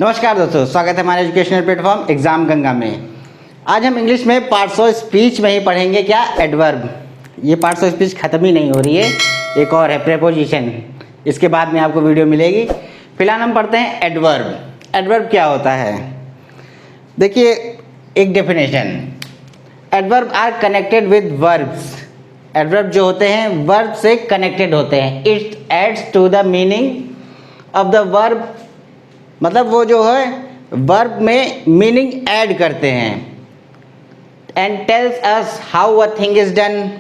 नमस्कार दोस्तों, स्वागत है हमारे एजुकेशनल प्लेटफॉर्म एग्जाम गंगा में। आज हम इंग्लिश में पार्ट्स ऑफ स्पीच में ही पढ़ेंगे क्या एडवर्ब। ये पार्ट्स ऑफ स्पीच ख़त्म ही नहीं हो रही है, एक और है प्रेपोजिशन, इसके बाद में आपको वीडियो मिलेगी। फिलहाल हम पढ़ते हैं एडवर्ब। एडवर्ब क्या होता है, देखिए एक definition. Adverb are connected with verbs. Adverb जो होते हैं वर्ब से कनेक्टेड होते हैं। It adds to the meaning of the verb, मतलब वो जो है वर्ब में मीनिंग ऐड करते हैं। And tells us how a thing is done,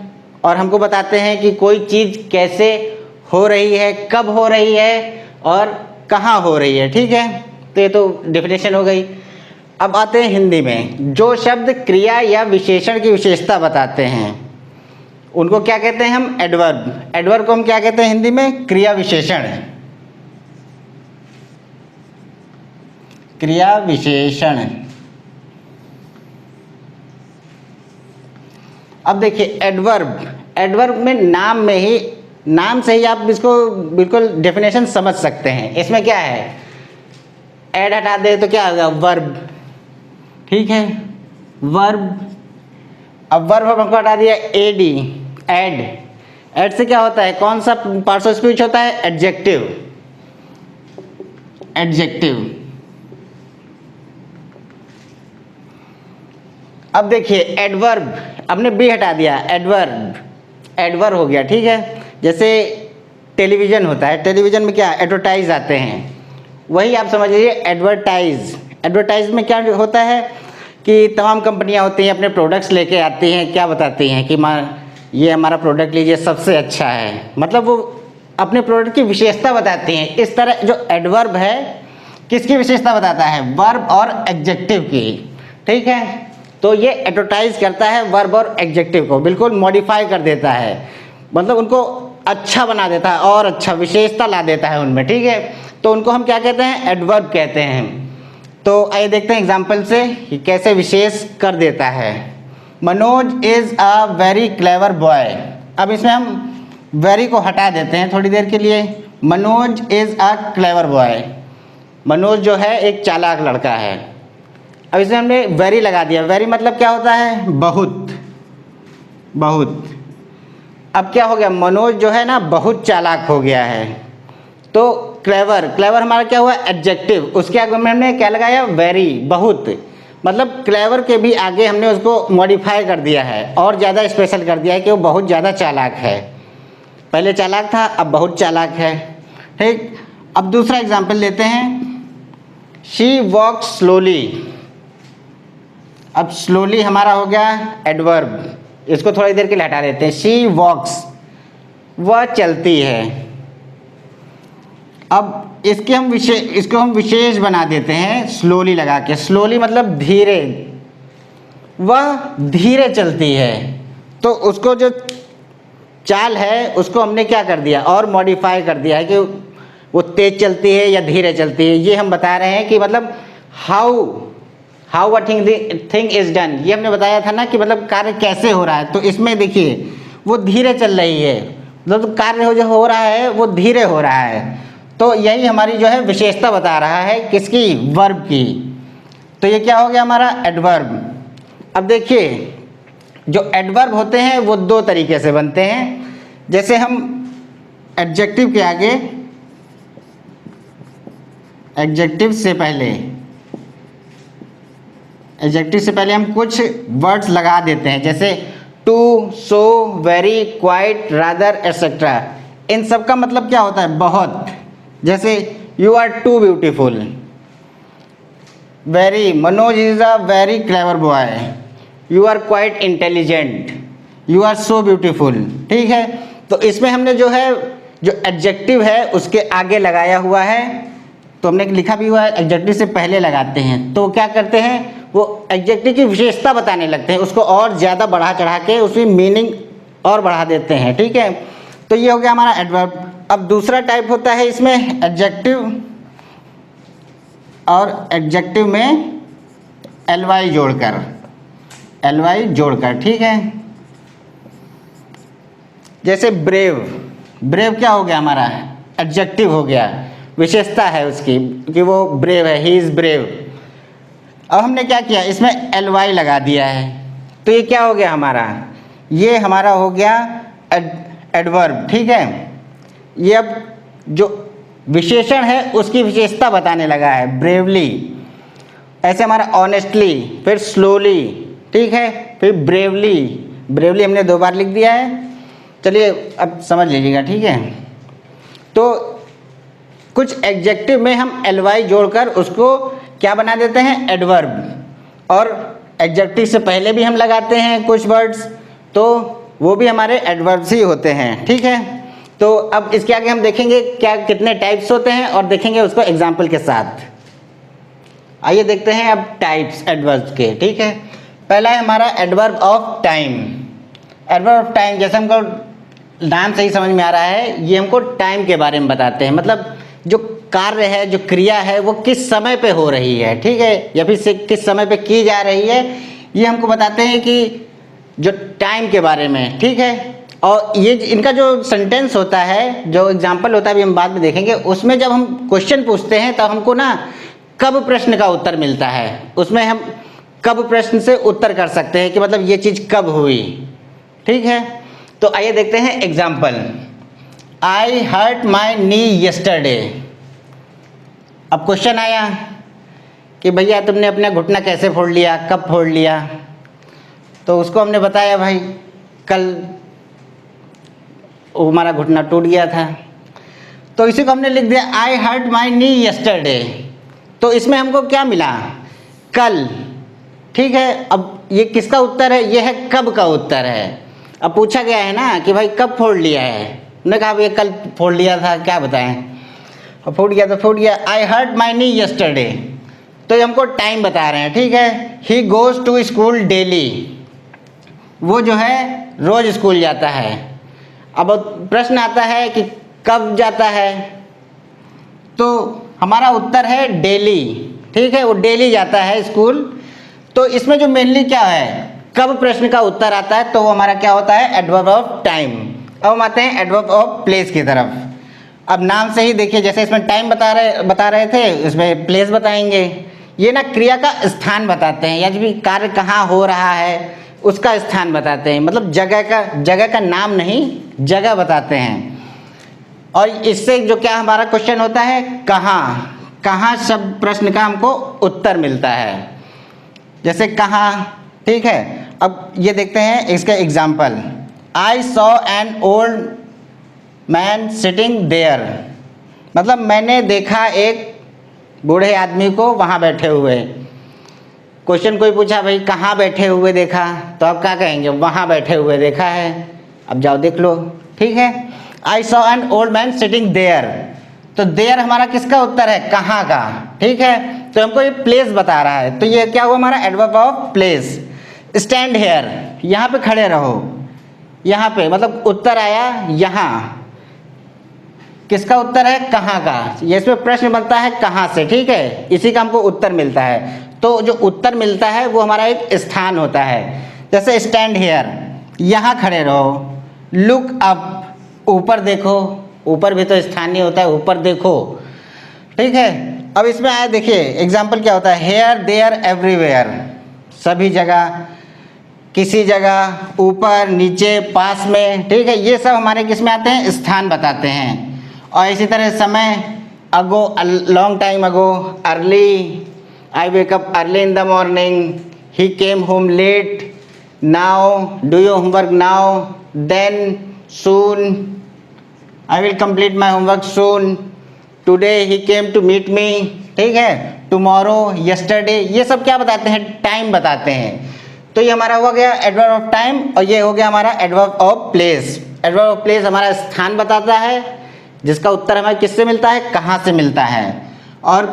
और हमको बताते हैं कि कोई चीज़ कैसे हो रही है, कब हो रही है और कहाँ हो रही है। ठीक है, तो ये तो डेफिनेशन हो गई। अब आते हैं हिंदी में। जो शब्द क्रिया या विशेषण की विशेषता बताते हैं उनको क्या कहते हैं हम, एडवर्ब। एडवर्ब को हम क्या कहते हैं हिंदी में, क्रिया विशेषण। क्रिया विशेषण। अब देखिए एडवर्ब, एडवर्ब में नाम से ही आप इसको बिल्कुल डेफिनेशन समझ सकते हैं। इसमें क्या है, एड हटा दे तो क्या होगा, वर्ब। ठीक है, वर्ब। अब वर्ब हमको हटा दिया एडी, एड। एड से क्या होता है, कौन सा पार्ट्स ऑफ स्पीच होता है, एडजेक्टिव। एडजेक्टिव। अब देखिए एडवर्ब, आपने बी हटा दिया, एडवर्ब, एडवर्ब हो गया। ठीक है, जैसे टेलीविज़न होता है, टेलीविज़न में क्या एडवर्टाइज आते हैं, वही आप समझ लीजिए एडवर्टाइज। एडवर्टाइज में क्या होता है कि तमाम कंपनियां होती हैं, अपने प्रोडक्ट्स लेके आती हैं, क्या बताती हैं कि ये हमारा प्रोडक्ट लीजिए सबसे अच्छा है, मतलब वो अपने प्रोडक्ट की विशेषता बताती हैं। इस तरह जो एडवर्ब है किसकी विशेषता बताता है, वर्ब और एडजेक्टिव की। ठीक है, तो ये एडवर्टाइज करता है वर्ब और एडजेक्टिव को, बिल्कुल मॉडिफाई कर देता है, मतलब उनको अच्छा बना देता है और अच्छा विशेषता ला देता है उनमें। ठीक है, तो उनको हम क्या कहते हैं, एडवर्ब कहते हैं। तो आइए देखते हैं एग्जाम्पल से कि कैसे विशेष कर देता है। Manoj is a very clever boy. अब इसमें हम वेरी को हटा देते हैं थोड़ी देर के लिए। Manoj is a clever boy, Manoj जो है एक चालाक लड़का है। अब इसमें हमने वेरी लगा दिया। वेरी मतलब क्या होता है, बहुत, बहुत। अब क्या हो गया, मनोज जो है ना बहुत चालाक हो गया है। तो क्लेवर, क्लेवर हमारा क्या हुआ, एडजेक्टिव। उसके आगे में हमने क्या लगाया, वेरी, बहुत। मतलब क्लेवर के भी आगे हमने उसको मॉडिफाई कर दिया है और ज़्यादा स्पेशल कर दिया है कि वो बहुत ज़्यादा चालाक है। पहले चालाक था, अब बहुत चालाक है। ठीक, अब दूसरा एग्जाम्पल लेते हैं। She walks slowly. अब स्लोली हमारा हो गया एडवर्ब, इसको थोड़ी देर के लिए हटा देते हैं। शी वॉक्स, वह चलती है। अब इसको हम विशेष बना देते हैं स्लोली लगा के। स्लोली मतलब धीरे, वह धीरे चलती है। तो उसको जो चाल है उसको हमने क्या कर दिया और मॉडिफाई कर दिया है कि वो तेज चलती है या धीरे चलती है। ये हम बता रहे हैं कि मतलब how a thing is done, ये हमने बताया था ना कि मतलब कार्य कैसे हो रहा है। तो इसमें देखिए वो धीरे चल रही है, मतलब कार्य जो हो रहा है वो धीरे हो रहा है। तो यही हमारी जो है विशेषता बता रहा है, किसकी, वर्ब की। तो ये क्या हो गया हमारा एडवर्ब। अब देखिए जो एडवर्ब होते हैं वो दो तरीके से बनते हैं। जैसे हम एडजेक्टिव के आगे, एडजेक्टिव से पहले हम कुछ वर्ड्स लगा देते हैं, जैसे too, so, very, quite, rather, etcetera. इन सब का मतलब क्या होता है, बहुत। जैसे you are too beautiful, very, Manoj is a very clever boy, you are quite intelligent, you are so beautiful. ठीक है, तो इसमें हमने जो है जो एडजेक्टिव है उसके आगे लगाया हुआ है, तो हमने लिखा भी हुआ है एडजेक्टिव से पहले लगाते हैं। तो क्या करते हैं, वो एडजेक्टिव की विशेषता बताने लगते हैं, उसको और ज़्यादा बढ़ा चढ़ा के उसकी मीनिंग और बढ़ा देते हैं। ठीक है, तो ये हो गया हमारा एडवर्ब। अब दूसरा टाइप होता है इसमें एडजेक्टिव, और एडजेक्टिव में एलवाई जोड़कर। ठीक है, जैसे ब्रेव, ब्रेव क्या हो गया हमारा, एडजेक्टिव हो गया। विशेषता है उसकी कि वो ब्रेव है, ही इज़ ब्रेव। अब हमने क्या किया, इसमें ly लगा दिया है, तो ये क्या हो गया हमारा, ये हमारा हो गया एडवर्ब, ठीक है। ये अब जो विशेषण है उसकी विशेषता बताने लगा है, ब्रेवली, ऐसे हमारा ऑनेस्टली, फिर स्लोली, ठीक है, फिर ब्रेवली, ब्रेवली हमने 2 बार लिख दिया है। चलिए अब समझ लीजिएगा, ठीक है। तो कुछ एडजेक्टिव में हम ly जोड़कर उसको क्या बना देते हैं, एडवर्ब, और एडजेक्टिव से पहले भी हम लगाते हैं कुछ वर्ड्स, तो वो भी हमारे एडवर्ब्स ही होते हैं, ठीक है। तो अब इसके आगे हम देखेंगे क्या कितने टाइप्स होते हैं और देखेंगे उसको एग्जाम्पल के साथ। आइए देखते हैं अब टाइप्स एडवर्ब्स के, ठीक है। पहला है हमारा adverb of time. Adverb of time, जैसे हमको नाम से ही समझ में आ रहा है, ये हमको टाइम के बारे में बताते हैं, मतलब जो कार्य है, जो क्रिया है, वो किस समय पे हो रही है, ठीक है, या फिर से किस समय पे की जा रही है, ये हमको बताते हैं कि जो टाइम के बारे में, ठीक है। और ये इनका जो सेंटेंस होता है, जो एग्जाम्पल होता है, अभी हम बाद में देखेंगे, उसमें जब हम क्वेश्चन पूछते हैं तो हमको ना कब प्रश्न का उत्तर मिलता है, उसमें हम कब प्रश्न से उत्तर कर सकते हैं कि मतलब ये चीज़ कब हुई, ठीक है। तो आइए देखते हैं example. I hurt my knee yesterday. अब क्वेश्चन आया कि भैया तुमने अपना घुटना कैसे फोड़ लिया, कब फोड़ लिया, तो उसको हमने बताया भाई कल हमारा घुटना टूट गया था, तो इसी को हमने लिख दिया आई हर्ट माई नी यस्टरडे। तो इसमें हमको क्या मिला, कल, ठीक है। अब ये किसका उत्तर है, ये है कब का उत्तर है। अब पूछा गया है ना कि भाई कब फोड़ लिया है, उन्होंने कहा भैया कल फोड़ लिया था, क्या बताएं, अब फूट गया तो फूट गया। आई हर्ट माई नी यस्टरडे, तो ये हमको टाइम बता रहे हैं, ठीक है। He goes to school daily, वो जो है रोज़ स्कूल जाता है। अब प्रश्न आता है कि कब जाता है, तो हमारा उत्तर है डेली, ठीक है, वो डेली जाता है स्कूल। तो इसमें जो मेनली क्या है, कब प्रश्न का उत्तर आता है, तो वो हमारा क्या होता है, एडवर्ब ऑफ टाइम। अब हम आते हैं एडवर्ब ऑफ प्लेस की तरफ। अब नाम से ही देखिए, जैसे इसमें टाइम बता रहे थे, इसमें प्लेस बताएंगे। ये ना क्रिया का स्थान बताते हैं, या जो भी कार्य कहाँ हो रहा है उसका स्थान बताते हैं, मतलब जगह का नाम नहीं, जगह बताते हैं। और इससे जो क्या हमारा क्वेश्चन होता है, कहाँ शब्द प्रश्न का हमको उत्तर मिलता है, जैसे कहाँ, ठीक है। अब ये देखते हैं इसका example. I saw an old man sitting there, मतलब मैंने देखा एक बूढ़े आदमी को वहाँ बैठे हुए। क्वेश्चन कोई पूछा भाई कहाँ बैठे हुए देखा, तो आप क्या कहेंगे, वहाँ बैठे हुए देखा है। अब जाओ देख लो, ठीक है। I saw an old man sitting there, तो देयर हमारा किसका उत्तर है, कहाँ का, ठीक है। तो हमको ये प्लेस बता रहा है, तो ये क्या हुआ हमारा adverb of place. Stand hair, यहाँ पे खड़े रहो, यहाँ पे मतलब उत्तर आया यहाँ, किसका उत्तर है, कहाँ का। ये इसमें प्रश्न बनता है कहाँ से, ठीक है, इसी का हमको उत्तर मिलता है। तो जो उत्तर मिलता है वो हमारा एक स्थान होता है, जैसे स्टैंड हेयर, यहाँ खड़े रहो। लुक अप, ऊपर देखो, ऊपर भी तो स्थानीय होता है, ऊपर देखो, ठीक है। अब इसमें आया देखिए एग्जाम्पल क्या होता है, हेयर देयर एवरीवेयर, सभी जगह, किसी जगह, ऊपर नीचे, पास में, ठीक है। ये सब हमारे किस में आते हैं, स्थान बताते हैं। और इसी तरह समय, ago, long time ago, early, I wake up early in the morning, he came home late, now, do your homework now, then, soon, I will complete my homework soon, today he came to meet me, ठीक है, tomorrow, yesterday. ये सब क्या बताते हैं, time बताते हैं। तो ये हमारा हो गया एडवर्ब ऑफ टाइम, और ये हो गया हमारा adverb of place. Adverb of place हमारा स्थान बताता है, जिसका उत्तर हमें किससे मिलता है, कहाँ से मिलता है। और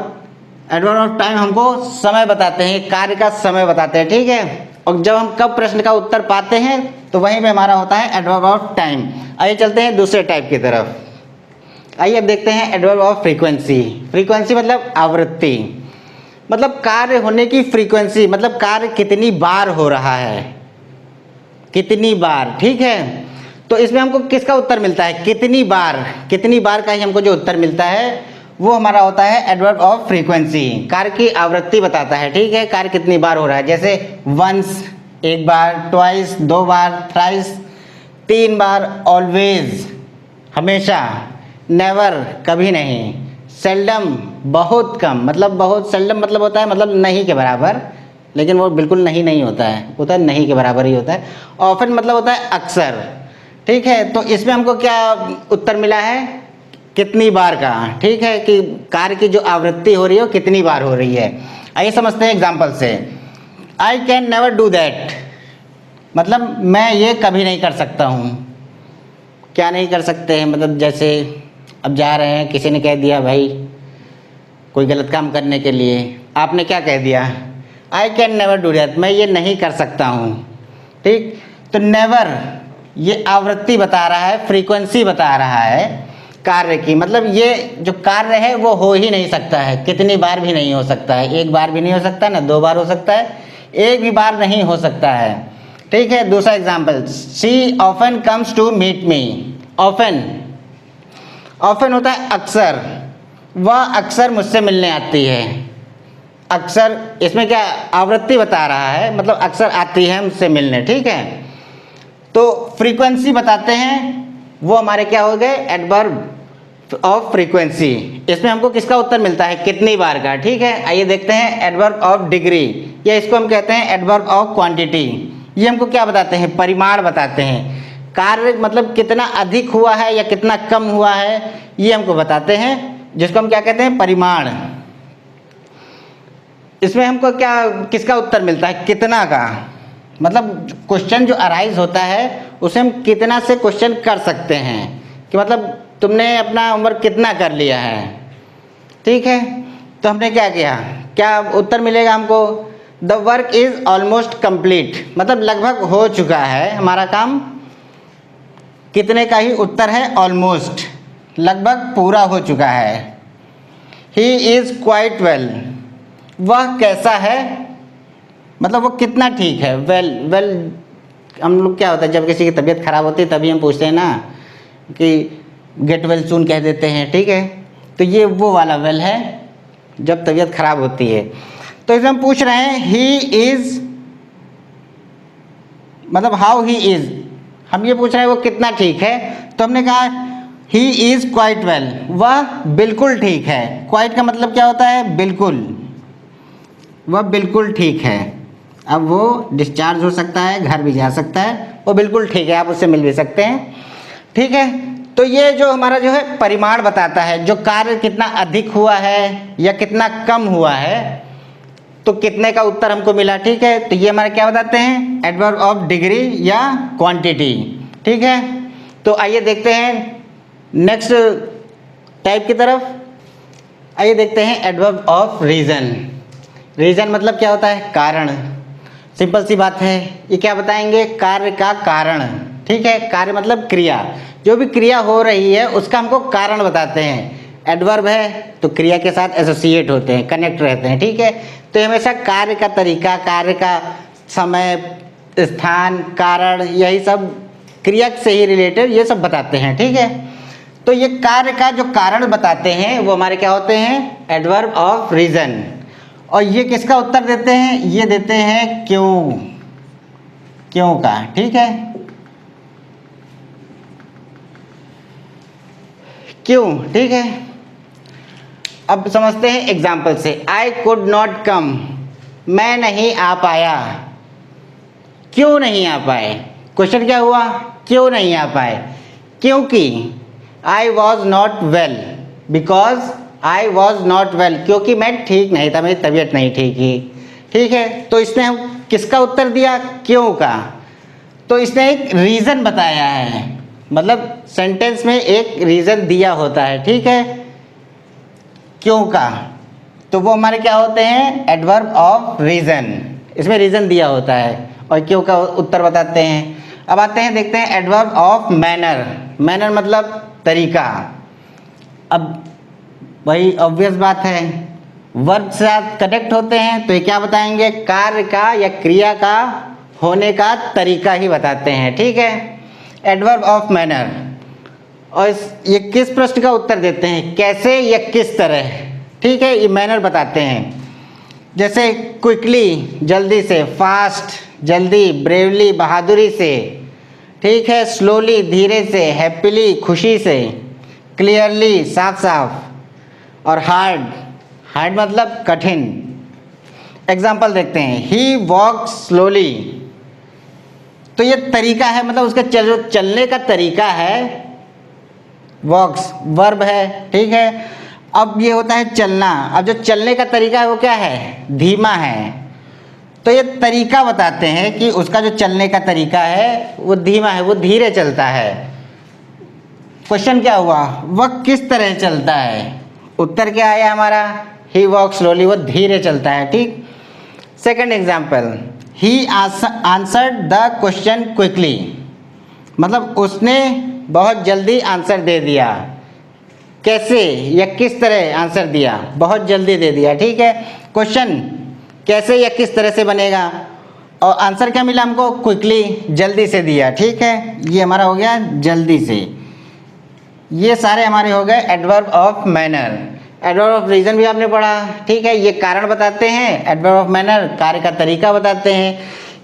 एडवर्ब ऑफ टाइम हमको समय बताते हैं, कार्य का समय बताते हैं, ठीक है। और जब हम कब प्रश्न का उत्तर पाते हैं तो वहीं पे हमारा होता है एडवर्ब ऑफ टाइम। आइए चलते हैं दूसरे टाइप की तरफ। आइए अब देखते हैं एडवर्ब ऑफ फ्रीक्वेंसी। फ्रीक्वेंसी मतलब आवृत्ति, मतलब कार्य होने की फ्रीक्वेंसी, मतलब कार्य कितनी बार हो रहा है, कितनी बार, ठीक है। तो इसमें हमको किसका उत्तर मिलता है, कितनी बार का ही हमको जो उत्तर मिलता है वो हमारा होता है एडवर्ब ऑफ फ्रीक्वेंसी, कार्य की आवृत्ति बताता है, ठीक है, कार्य कितनी बार हो रहा है। जैसे वंस एक बार, ट्वाइस दो बार, थ्राइस तीन बार, ऑलवेज हमेशा, नेवर कभी नहीं, सेल्डम बहुत कम, मतलब बहुत सेल्डम मतलब होता है मतलब नहीं के बराबर, लेकिन वो बिल्कुल नहीं होता है, होता है नहीं के बराबर ही होता है। ऑफन मतलब होता है अक्सर, ठीक है। तो इसमें हमको क्या उत्तर मिला है, कितनी बार का, ठीक है, कि कार्य की जो आवृत्ति हो रही है वो कितनी बार हो रही है। आइए समझते हैं एग्जाम्पल से। I can never do that, मतलब मैं ये कभी नहीं कर सकता हूँ। क्या नहीं कर सकते हैं, मतलब जैसे अब जा रहे हैं, किसी ने कह दिया भाई कोई गलत काम करने के लिए, आपने क्या कह दिया, I can never do that, मैं ये नहीं कर सकता हूँ, ठीक। तो नेवर ये आवृत्ति बता रहा है, फ्रीक्वेंसी बता रहा है कार्य की, मतलब ये जो कार्य है वो हो ही नहीं सकता है, कितनी बार भी नहीं हो सकता है, एक बार भी नहीं हो सकता ना दो बार हो सकता है, एक भी बार नहीं हो सकता है, ठीक है। दूसरा example, she often comes to meet me. Often, often होता है अक्सर, वह अक्सर मुझसे मिलने आती है। अक्सर इसमें क्या आवृत्ति बता रहा है, मतलब अक्सर आती है मुझसे मिलने, ठीक है। तो फ्रीक्वेंसी बताते हैं, वो हमारे क्या हो गए, एडवर्ब ऑफ फ्रीक्वेंसी। इसमें हमको किसका उत्तर मिलता है, कितनी बार का, ठीक है। आइए देखते हैं एडवर्ब ऑफ डिग्री, या इसको हम कहते हैं एडवर्ब ऑफ क्वांटिटी। ये हमको क्या बताते हैं, परिमाण बताते हैं, कार्य मतलब कितना अधिक हुआ है या कितना कम हुआ है, ये हमको बताते हैं, जिसको हम क्या कहते हैं, परिमाण। इसमें हमको क्या किसका उत्तर मिलता है, कितना का, मतलब क्वेश्चन जो अराइज होता है उसे हम कितना से क्वेश्चन कर सकते हैं, कि मतलब तुमने अपना होमवर्क कितना कर लिया है, ठीक है। तो हमने क्या किया, क्या उत्तर मिलेगा हमको, the work is almost complete, मतलब लगभग हो चुका है हमारा काम, कितने का ही उत्तर है, ऑलमोस्ट, लगभग पूरा हो चुका है। ही इज क्वाइट वेल, वह कैसा है, मतलब वो कितना ठीक है। वेल, वेल हम लोग क्या होता है जब किसी की तबीयत खराब होती है तभी हम पूछते हैं ना कि गेट वेल सून कह देते हैं, ठीक है। तो ये वो वाला वेल है जब तबीयत खराब होती है। तो इसमें हम पूछ रहे हैं ही इज, मतलब हाउ ही इज, हम ये पूछ रहे हैं वो कितना ठीक है। तो हमने कहा ही इज क्वाइट वेल, वह बिल्कुल ठीक है। क्वाइट का मतलब क्या होता है, बिल्कुल, वह बिल्कुल ठीक है। अब वो डिस्चार्ज हो सकता है, घर भी जा सकता है, वो बिल्कुल ठीक है, आप उससे मिल भी सकते हैं, ठीक है। तो ये जो हमारा जो है परिमाण बताता है, जो कार्य कितना अधिक हुआ है या कितना कम हुआ है, तो कितने का उत्तर हमको मिला, ठीक है। तो ये हमारे क्या बताते हैं, एडवर्ब ऑफ डिग्री या क्वांटिटी, ठीक है। तो आइए देखते हैं नेक्स्ट टाइप की तरफ। आइए देखते हैं एडवर्ब ऑफ रीजन। रीजन मतलब क्या होता है, कारण। सिंपल सी बात है, ये क्या बताएंगे, कार्य का कारण, ठीक है। कार्य मतलब क्रिया, जो भी क्रिया हो रही है उसका हमको कारण बताते हैं। एडवर्ब है तो क्रिया के साथ एसोसिएट होते हैं, कनेक्ट रहते हैं, ठीक है। तो हमेशा कार्य का तरीका, कार्य का समय, स्थान, कारण, यही सब क्रिया से ही रिलेटेड ये सब बताते हैं, ठीक है। तो ये कार्य का जो कारण बताते हैं वो हमारे क्या होते हैं, एडवर्ब ऑफ रीजन। और ये किसका उत्तर देते हैं, ये देते हैं क्यों, क्यों का, ठीक है। क्यों, ठीक है। अब समझते हैं एग्जाम्पल से। आई कुड नॉट कम, मैं नहीं आ पाया। क्यों नहीं आ पाए, क्वेश्चन क्या हुआ, क्यों नहीं आ पाए, क्योंकि I was not well, because I was not well, क्योंकि मैं ठीक नहीं था, मेरी तबीयत नहीं ठीक ही, ठीक है। तो इसने हम किसका उत्तर दिया, क्यों का। तो इसने एक रीज़न बताया है, मतलब सेंटेंस में एक रीज़न दिया होता है, ठीक है, क्यों का। तो वो हमारे क्या होते हैं, एडवर्ब ऑफ रीज़न, इसमें रीज़न दिया होता है और क्यों का उत्तर बताते हैं। अब आते हैं देखते हैं एडवर्ब ऑफ मैनर। मैनर मतलब तरीका। अब वही ऑब्वियस बात है, वर्ब से साथ कनेक्ट होते हैं तो ये क्या बताएंगे, कार्य का या क्रिया का होने का तरीका ही बताते हैं, ठीक है। Adverb of manner. और ये किस प्रश्न का उत्तर देते हैं, कैसे या किस तरह, ठीक है, ये मैनर बताते हैं। जैसे क्विकली जल्दी से, फास्ट जल्दी, ब्रेवली बहादुरी से, ठीक है, स्लोली धीरे से, हैप्पीली खुशी से, क्लियरली साफ साफ, और हार्ड, हार्ड मतलब कठिन। एग्जाम्पल देखते हैं, ही वॉक स्लोली, तो ये तरीका है, मतलब उसका जो चलने का तरीका है, वॉक्स वर्ब है, ठीक है। अब ये होता है चलना, अब जो चलने का तरीका है वो क्या है, धीमा है। तो ये तरीका बताते हैं कि उसका जो चलने का तरीका है वो धीमा है, वो धीरे चलता है। क्वेश्चन क्या हुआ, वह किस तरह चलता है, उत्तर क्या आया हमारा, ही वॉक स्लोली, वो धीरे चलता है, ठीक। Second example, he answered the question quickly, मतलब उसने बहुत जल्दी आंसर दे दिया। कैसे या किस तरह आंसर दिया, बहुत जल्दी दे दिया, ठीक है। क्वेश्चन कैसे या किस तरह से बनेगा, और आंसर क्या मिला हमको, क्विकली जल्दी से दिया, ठीक है। ये हमारा हो गया जल्दी से। ये सारे हमारे हो गए adverb of manner. Adverb of reason भी आपने पढ़ा, ठीक है, ये कारण बताते हैं। एडवर्ब ऑफ मैनर कार्य का तरीका बताते हैं।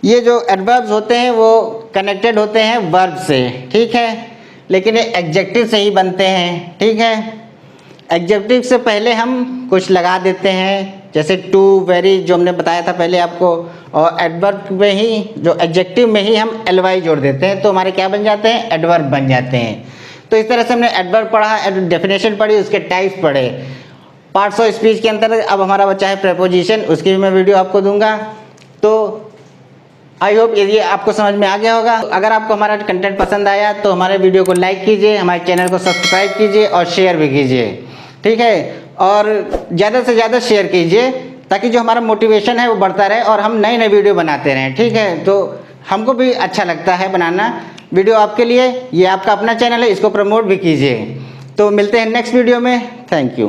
ये जो एडवर्ब्स होते हैं वो कनेक्टेड होते हैं वर्ब से, ठीक है, लेकिन ये एडजेक्टिव से ही बनते हैं, ठीक है। एडजेक्टिव से पहले हम कुछ लगा देते हैं, जैसे टू, वेरी, जो हमने बताया था पहले आपको, और एडवर्ब में ही, जो एडजेक्टिव में ही हम एलवाई जोड़ देते हैं, तो हमारे क्या बन जाते हैं, एडवर्ब बन जाते हैं। तो इस तरह से हमने एडवर्ब पढ़ा, डेफिनेशन पढ़ी, उसके टाइप्स पढ़े। पार्ट्स ऑफ स्पीच के अंदर अब हमारा बच्चा है प्रेपोजिशन, उसकी भी मैं वीडियो आपको दूंगा। तो आई होप ये आपको समझ में आ गया होगा। अगर आपको हमारा कंटेंट पसंद आया तो हमारे वीडियो को लाइक कीजिए, हमारे चैनल को सब्सक्राइब कीजिए और शेयर भी कीजिए, ठीक है। और ज़्यादा से ज़्यादा शेयर कीजिए ताकि जो हमारा मोटिवेशन है वो बढ़ता रहे और हम नए नए वीडियो बनाते रहें, ठीक है। तो हमको भी अच्छा लगता है बनाना वीडियो आपके लिए। ये आपका अपना चैनल है, इसको प्रमोट भी कीजिए। तो मिलते हैं नेक्स्ट वीडियो में। Thank you.